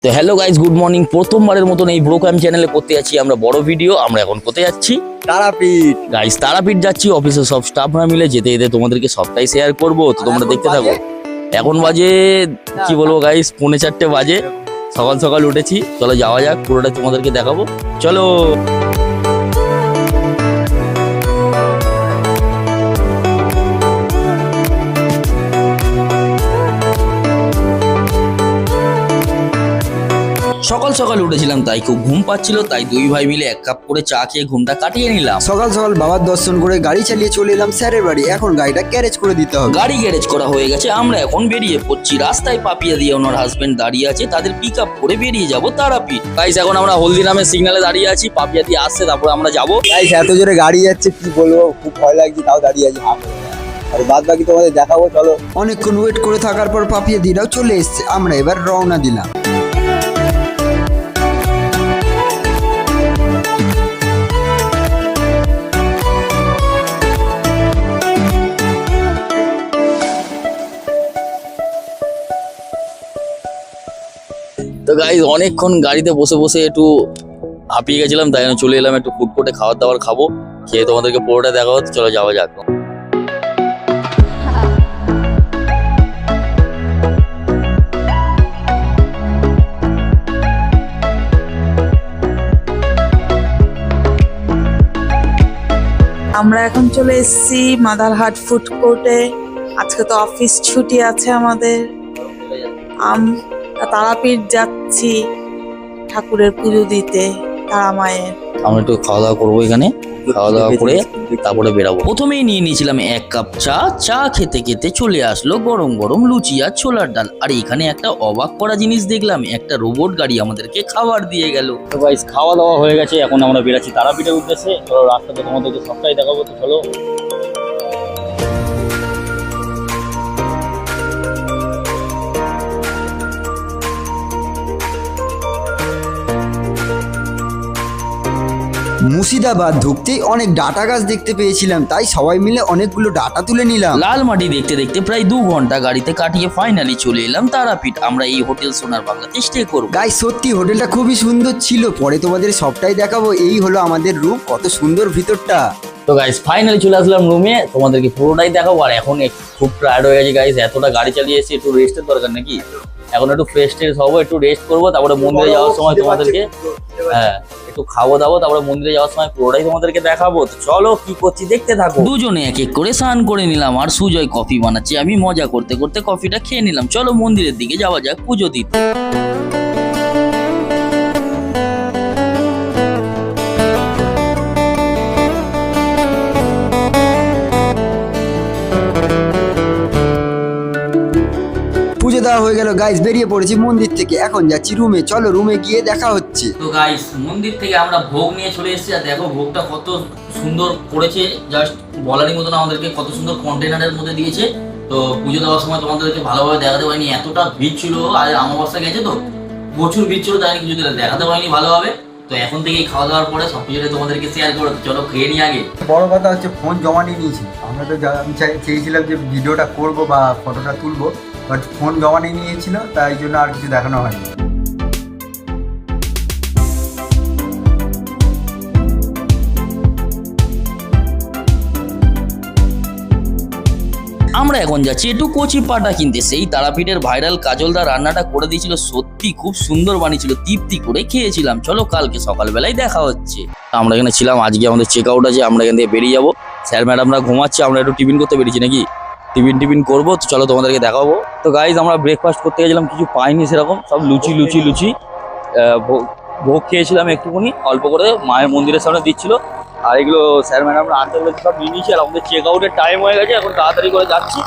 তো hello guys, good morning. প্রথমবারের মতন এই ব্রোকাম চ্যানেলে করতে যাচ্ছি আমরা বড় ভিডিও। আমরা এখন কোথায় যাচ্ছি? তারাপীঠ। গাইস তারাপীঠ যাচ্ছি, অফিসের সব স্টাফরা মিলে। যেতে যেতে তোমাদেরকে সবটাই শেয়ার করবো, তো তোমরা দেখতে থাকো। এখন বাজে কি বলবো গাইস, 4:45 বাজে। সকাল সকাল উঠেছি, চলো যাওয়া যাক, পুরোটা তোমাদেরকে দেখাবো, চলো। সকাল সকাল উঠেছিলাম, তাই খুব ঘুম পাচ্ছিল, তাই দুই ভাই মিলে এক কাপ করে চা খেয়ে ঘুমটা কাটিয়ে নিলাম। সকাল সকাল বাবার দর্শন করে গাড়ি চালিয়ে চলে এলাম স্যারের বাড়ি। এখন গাড়িটা গ্যারেজ করে দিতে হবে। গাড়ি গ্যারেজ করা হয়ে গেছে, আমরা এখন বেরিয়ে পড়ছি। রাস্তায় পাপিয়া দিয়ে ওনার হাজবেন্ড দাঁড়িয়ে আছে, তাদের পিক আপ করে বেরিয়ে যাবো তারাপীঠ। গাইস এখন আমরা হলদিরামের সিগন্যালে দাঁড়িয়ে আছি, পাপিয়া দিয়ে আসছে, তারপর আমরা যাবো। গাইস এত জোরে গাড়ি যাচ্ছে কি বলবো, খুব ভয় লাগছে, তাও দাঁড়িয়ে আছি। আর বাদ বাকি তোমাদের দেখাবো, চলো। অনেকক্ষণ ওয়েট করে থাকার পর পাপিয়া দিরাও চলে এসছে। আমরা এবার রওনা দিলাম। তো গাইস অনেকক্ষণ গাড়িতে বসে বসে একটু হাঁপিয়ে গেছিলাম, তাই জন্য চলে এলাম একটু ফুড কোর্টে খাবার দাবার খাবো। খেয়ে তোমাদেরকে পুরোটা দেখা হচ্ছে, চলো যাওয়া যাক। আমরা এখন চলে এসেছি মাদারহাট ফুড কোর্টে। আজকে তো অফিস ছুটি আছে আমাদের। তারাপীঠ যাচ্ছি ঠাকুরের পুজো দিতে, তারা মায়ের। আমরা একটু খাওয়া দাওয়া করবো এখানে, খাওয়া দাওয়া করে তারপরে বেরাবো। প্রথমেই নিয়ে নিয়েছিলাম এক কাপ চা। চা খেতে খেতে চলে আসলো গরম গরম লুচি আর ছোলার ডাল। আর এখানে একটা অবাক করা জিনিস দেখলাম, একটা রোবট গাড়ি আমাদেরকে খাবার দিয়ে গেল। তো গাইস খাওয়া দাওয়া হয়ে গেছে, এখন আমরা বেরাচ্ছি তারাপীঠের উদ্দেশ্যে। চলো রাস্তাতে তোমাদেরকে সবটাই দেখাবো, তো চলো। মুর্শিদাবাদ ঢুকতেই অনেক ডাটা গাছ দেখতে পেয়েছিলাম, তাই সবাই মিলে অনেকগুলো ডাটা তুলে নিলাম। লাল মাটি দেখতে দেখতে প্রায় 2 ঘন্টা গাড়িতে কাটিয়ে ফাইনালি চলে এলাম তারাপীঠ। আমরা এই হোটেল সোনার বাংলাতে স্টে করবো। গাইস সত্যি হোটেলটা খুবই সুন্দর ছিল, পরে তোমাদের সবটাই দেখাবো। এই হলো আমাদের রুম, কত সুন্দর ভিতরটা। তো গাইস ফাইনালি চলে আসলাম রুমে, তোমাদেরকে পুরোটাই দেখাবো। আর এখন খুব টায়ার্ড হয়ে গেছে গাইস, এতটা গাড়ি চালিয়ে এসে একটু রেস্টের দরকার নাকি। এখন একটু ফ্রেশ ট্রেশ হবো, একটু রেস্ট করবো, তারপরে মন্দিরে যাওয়ার সময় তোমাদেরকে একটু খাবো দাবো, তারপরে মন্দিরে যাওয়ার সময় পুরোটাই তোমাদেরকে দেখাবো। তো চলো কি করছি দেখতে থাকো। দুজনে এক এক করে স্নান করে নিলাম, আর সুজয় কফি বানাচ্ছি, আমি মজা করতে করতে কফিটা খেয়ে নিলাম। চলো মন্দিরের দিকে যাওয়া যাক পুজো দিতে। পুজো দেওয়া হয়ে গেল গাইস, বেরিয়ে পড়েছি মন্দির থেকে। এখন যাচ্ছি রুমে, চলো রুমে গিয়ে দেখা হচ্ছে। তো গাইস মন্দির থেকে আমরা ভোগ নিয়ে চলে এসেছি, আর দেখো ভোগটা কত সুন্দর করেছে, জাস্ট বলারই মতন। আমাদেরকে কত সুন্দর কন্টেনারের মধ্যে দিয়েছে। তো পুজো দেওয়ার সময় তোমাদেরকে ভালোভাবে দেখাতে পারিনি, এতটা ভিড় ছিল। আর অমাবস্যা গেছে তো প্রচুর ভিড় ছিল, তাই কিছু দেখাতে পারিনি ভালোভাবে। তো এখন থেকেই খাওয়া দাওয়ার পরে সব কিছুটা তোমাদেরকে শেয়ার করো, চলো খেয়ে নিই আগে। বড় কথা হচ্ছে ফোন জমা নিয়ে নিয়েছি। আমরা তো আমি চেয়েছিলাম যে ভিডিওটা করবো বা ফটোটা তুলবো, বাট ফোন জমা নিয়ে নিয়েছিল, তাই জন্য আর কিছু দেখানো হয়নি। আমরা এখন যাচ্ছি একটু কচি পাটা কিনতে। সেই তারাপীঠের ভাইরাল কাজলদা রান্নাটা করে দিয়েছিল, সত্যি খুব সুন্দর বানিয়েছিল, তৃপ্তি করে খেয়েছিলাম। চলো কালকে সকালবেলায় দেখা হচ্ছে। আমরা এখানে ছিলাম, আজকে আমাদের চেক আউট আছে, আমরা এখান থেকে বেরিয়ে যাবো। স্যার ম্যাডামরা ঘুমাচ্ছে, আমরা একটু টিফিন করতে বেরিয়েছি নাকি, টিফিন করবো। তো চলো তোমাদেরকে দেখাবো। তো গাইজ আমরা ব্রেকফাস্ট করতে গেছিলাম, কিছু পাইনি সেরকম, সব লুচি ভোগ খেয়েছিলাম একটুখানি অল্প করে, মায়ের মন্দিরের সামনে দিচ্ছিল। আর এগুলো স্যার ম্যাডামরা আনতে বলেছে, সব নিয়ে নিয়েছি। আর আমাদের চেক আউটের টাইম হয়ে গেছে, এখন তাড়াতাড়ি করে যাচ্ছি।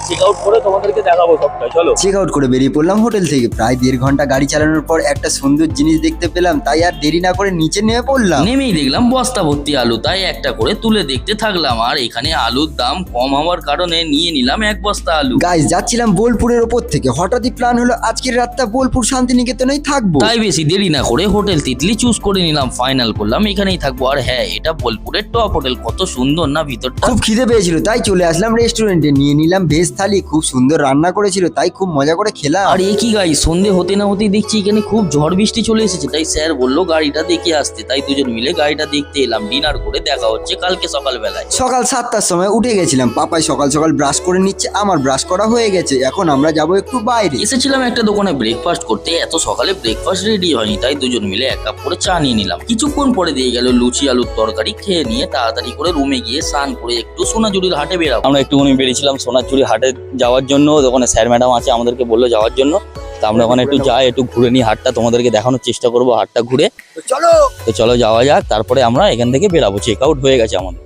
চেক আউট করে তোমাদেরকে দেখাবো সবটাই, চলো। চেক আউট করে বেরিয়ে পড়লাম হোটেল থেকে। প্রায় 1.5 ঘন্টা গাড়ি চালানোর পর একটা সুন্দর জিনিস দেখতে পেলাম, তাই আর দেরি না করে নিচে নেমে পড়লাম। নেমেই দেখলাম বস্তা ভর্তি আলু, তাই একটা করে তুলে দেখতে থাকলাম। আর এখানে আলুর দাম কম হওয়ার কারণে নিয়ে নিলাম 1 বস্তা আলু। গাইস যাচ্ছিলাম বোলপুরের ওপর থেকে, হঠাৎই প্ল্যান হলো আজকের রাতটা বোলপুর শান্তিনিকেতনেই থাকবো। তাই বেশি দেরি না করে হোটেল তিতলি চুজ করে নিলাম, ফাইনাল করলাম এখানেই থাকবো। আর হ্যাঁ, এটা বোলপুরের টপ হোটেল, কত সুন্দর না ভিতরটা। খুব খিদে পেয়েছিল, তাই চলে আসলাম রেস্টুরেন্টে। নিয়ে নিলাম ভেজ থালি, খুব সুন্দর রান্না করেছিল, তাই খুব মজা করে খেলাম। আর এ কি গাই, সন্ধে হতে না হতেই দেখছি এখানে খুব ঝড় বৃষ্টি চলে এসেছে, তাই স্যার বললো গাড়িটা দেখে আসতে, তাই দুজন মিলে গাড়িটা দেখতে এলাম। ডিনার করে দেখা হচ্ছে কালকে সকালবেলায়। সকাল 7টার সময় উঠে গেছিলাম, পাপাই সকাল সকাল ব্রাশ করে নিচ্ছে, আমার ব্রাশ করা হয়ে গেছে, এখন আমরা যাব একটু বাইরে। এসেছিলাম একটা দোকানে ব্রেকফাস্ট করতে, এত সকালে ব্রেকফাস্ট রেডি হয়নি, তাই দুজন মিলে এক কাপ করে চা নিয়ে নিলাম। কিছুক্ষণ পরে দিয়ে গেল লুচি আলুর তরকারি, খেয়ে নিয়ে তাড়াতাড়ি করে রুমে গিয়ে স্নান করে একটু সোনাঝুরির হাটে বেরাবো। আমরা একটুখানি বেরিয়েছিলাম সোনাঝুরি হাটে যাওয়ার জন্য, ওখানে স্যার ম্যাডাম আছে আমাদেরকে বললো যাওয়ার জন্য, তা আমরা ওখানে একটু যাই, একটু ঘুরে নিই হাটটা, তোমাদেরকে দেখানোর চেষ্টা করবো হাটটা ঘুরে। তো চলো যাওয়া যাক, তারপরে আমরা এখান থেকে বেরাবো, চেক আউট হয়ে গেছে আমাদের।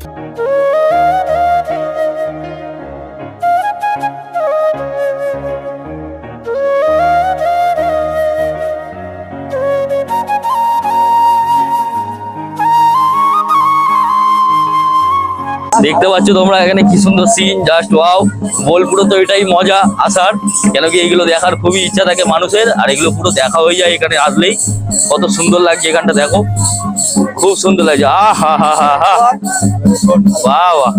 দেখতে পাচ্ছ তোমরা এখানে কি সুন্দর সিন, জাস্ট ওয়াও। বোলপুরে তো এটাই মজা আসার, কেন কি এইগুলো দেখার খুবই ইচ্ছা থাকে মানুষের, আর এগুলো পুরো দেখা হয়ে যায় এখানে আসলেই। কত সুন্দর লাগছে এখানটা, দেখো খুব সুন্দর লাগছে। হা হা হা হা, বাহ বাহ।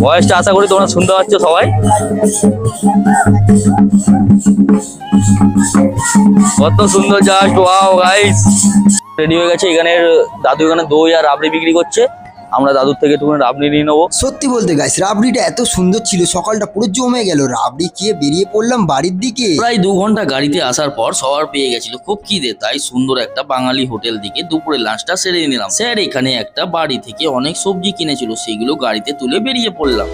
ভয়েসটা আশা করি তোমরা শুনতে পাচ্ছ সবাই। কত সুন্দর, জাস্ট ওয়াও গাইস। রেডি হয়ে গেছে, এখানে দাদু এখানে দই আর রাবড়ি বিক্রি করছে, আমরা দাদুর থেকে একটু রাবড়ি নিয়ে নেবো। সত্যি বলতে গাইস, রাবড়িটা এত সুন্দর ছিল, সকালটা পুরো জমে গেল। রাবড়ি খেয়ে বেরিয়ে পড়লাম বাড়ির দিকে। প্রায় 2 ঘন্টা গাড়িতে আসার পর সবার পেয়ে গেছিল খুব খিদে, তাই সুন্দর একটা বাঙালি হোটেল থেকে দুপুরে লাঞ্চটা সেরে নিলাম। স্যার এখানে একটা বাড়ি থেকে অনেক সবজি কিনেছিল, সেগুলো গাড়িতে তুলে বেরিয়ে পড়লাম।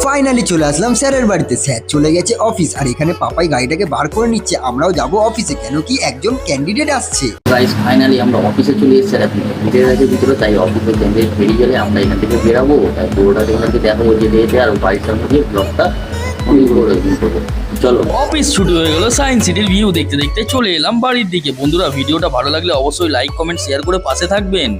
ফাইনালি চলে আসলাম স্যারের বাড়িতে। স্যার চলে গেছে অফিস, আর এখানে পাপাই গাড়িটাকে বার করে নিচ্ছে, আমরাও যাব অফিসে, কেন কি একজন ক্যান্ডিডেট আসছে। গাইস ফাইনালি আমরা অফিসে চলে এসেছি, আর ভিড়ের আছে ভিতরে, তাই অফিসে ক্যান্ডিডেট বেরিয়ে গেলে আমরা এখান থেকে বেরাবো, তাই পুরোটা তোমাদেরকে দেখাবো যেতে যেতে, আর বাড়ির সামনে গিয়ে ব্লগটা চলো। অফিস ছুটি হয়ে গেল, সায়েন্স সিটির ভিউ দেখতে দেখতে চলে এলাম বাড়ির দিকে। বন্ধুরা ভিডিওটা ভালো লাগলে অবশ্যই লাইক কমেন্ট শেয়ার করে পাশে থাকবেন।